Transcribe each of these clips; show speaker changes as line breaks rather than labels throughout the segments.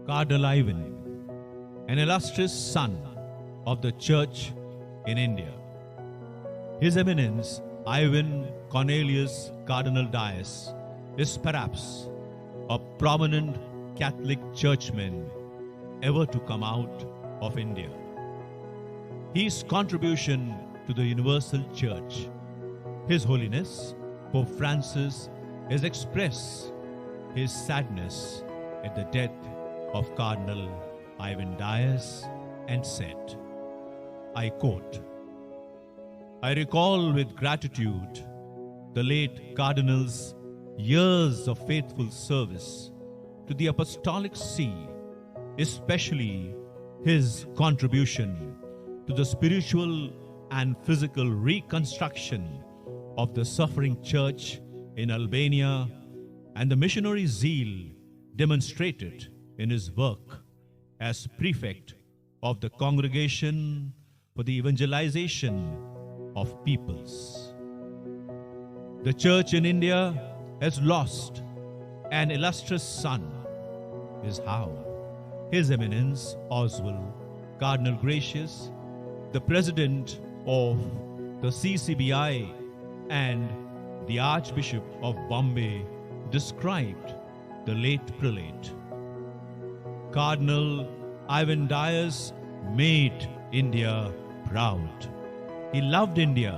Cardinal Ivan, an illustrious son of the Church in India. His Eminence Ivan Cornelius Cardinal Dias is perhaps a prominent Catholic churchman ever to come out of India. His contribution to the universal church, His Holiness Pope Francis, has expressed his sadness at the death of Cardinal Ivan Dias and said, I quote, I recall with gratitude the late Cardinal's years of faithful service to the Apostolic See, especially his contribution to the spiritual and physical reconstruction of the suffering church in Albania and the missionary zeal demonstrated in his work as prefect of the Congregation for the Evangelization of Peoples. The church in India has lost an illustrious son, is how His Eminence Oswald Cardinal Gracious, the President of the CCBI and the Archbishop of Bombay, described the late prelate. Cardinal Ivan Dias made India proud. He loved India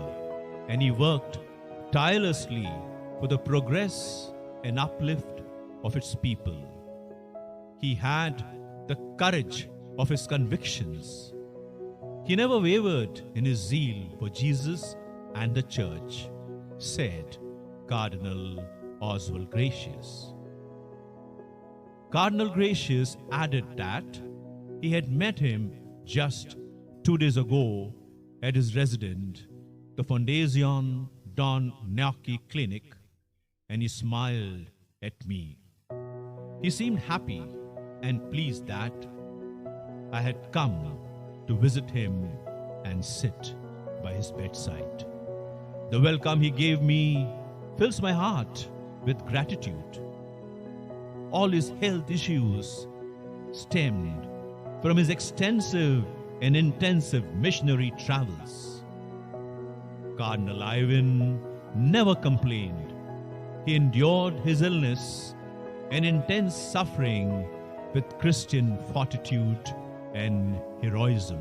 and he worked tirelessly for the progress and uplift of its people. He had the courage of his convictions. He never wavered in his zeal for Jesus and the church, said Cardinal Oswald Gracious. Cardinal Gracious added that he had met him just 2 days ago at his residence, the Fondazione Don Gnocchi Clinic, and he smiled at me. He seemed happy and pleased that I had come to visit him and sit by his bedside. The welcome he gave me fills my heart with gratitude. All his health issues stemmed from his extensive and intensive missionary travels. Cardinal Ivan never complained. He endured his illness and intense suffering with Christian fortitude and heroism.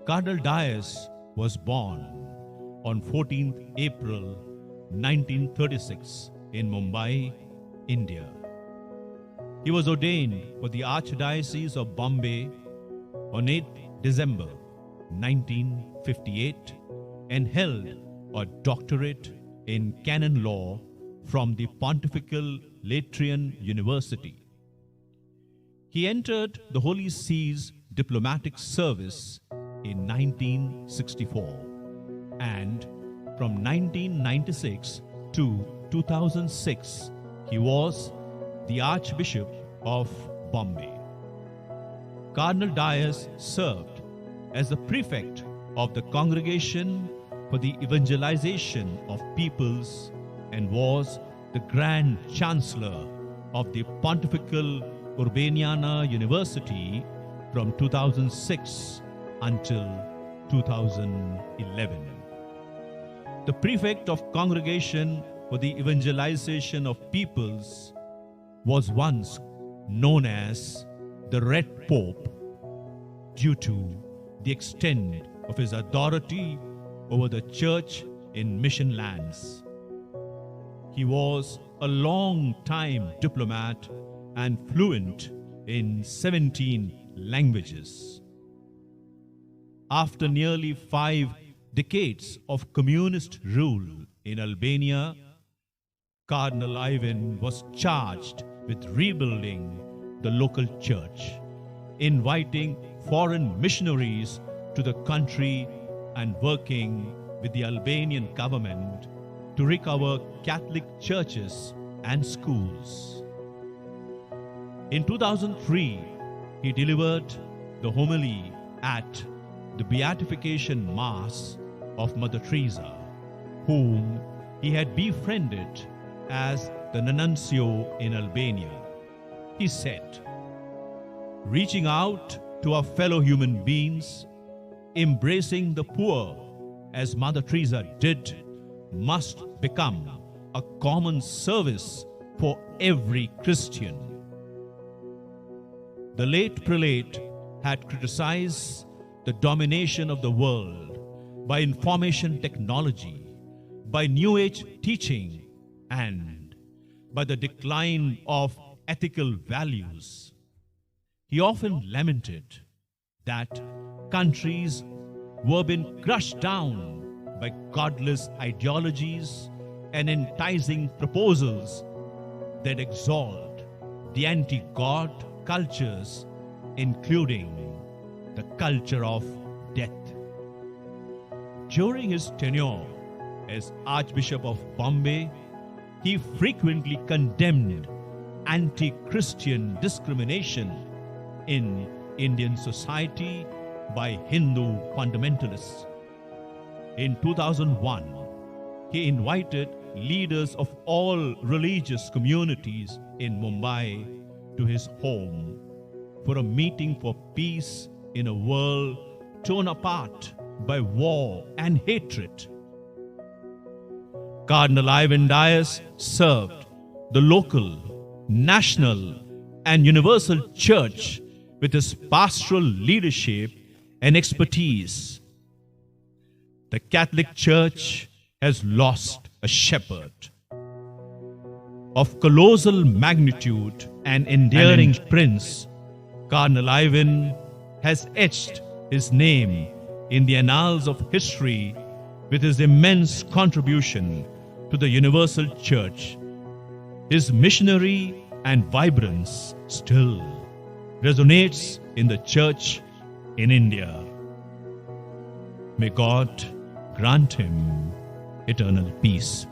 Cardinal Dias was born on 14th April 1936 in Mumbai, India. He was ordained for the Archdiocese of Bombay on 8th December 1958 and held a doctorate in canon law from the Pontifical Lateran University. He entered the Holy See's diplomatic service in 1964 and from 1996 to 2006 he was the Archbishop of Bombay. Cardinal Dias served as the prefect of the Congregation for the Evangelization of Peoples and was the Grand Chancellor of the Pontifical Urbaniana University from 2006 until 2011. The prefect of Congregation for the Evangelization of Peoples was once known as the Red Pope due to the extent of his authority over the church in mission lands. He was a long-time diplomat and fluent in 17 languages. After nearly 5 decades of communist rule in Albania, Cardinal Ivan was charged with rebuilding the local church, inviting foreign missionaries to the country and working with the Albanian government to recover Catholic churches and schools. In 2003, he delivered the homily at the Beatification Mass of Mother Teresa, whom he had befriended as the nuncio in Albania. he said, reaching out to our fellow human beings, embracing the poor as Mother Teresa did, must become a common service for every Christian. The late prelate had criticized the domination of the world by information technology, by New Age teaching, and by the decline of ethical values. He often lamented that countries were being crushed down by godless ideologies and enticing proposals that exalt the anti-God cultures, including the culture of death. During his tenure as Archbishop of Bombay, he frequently condemned anti-Christian discrimination in Indian society by Hindu fundamentalists. In 2001, he invited leaders of all religious communities in Mumbai to his home for a meeting for peace in a world torn apart by war and hatred. Cardinal Ivan Diason served the local, national, and universal church with his pastoral leadership and expertise. The Catholic Church has lost a shepherd of colossal magnitude and enduring prince. Cardinal Ivan has etched his name in the annals of history with his immense contribution to the universal church. His missionary and vibrance still resonates in the church in India. May God grant him eternal peace.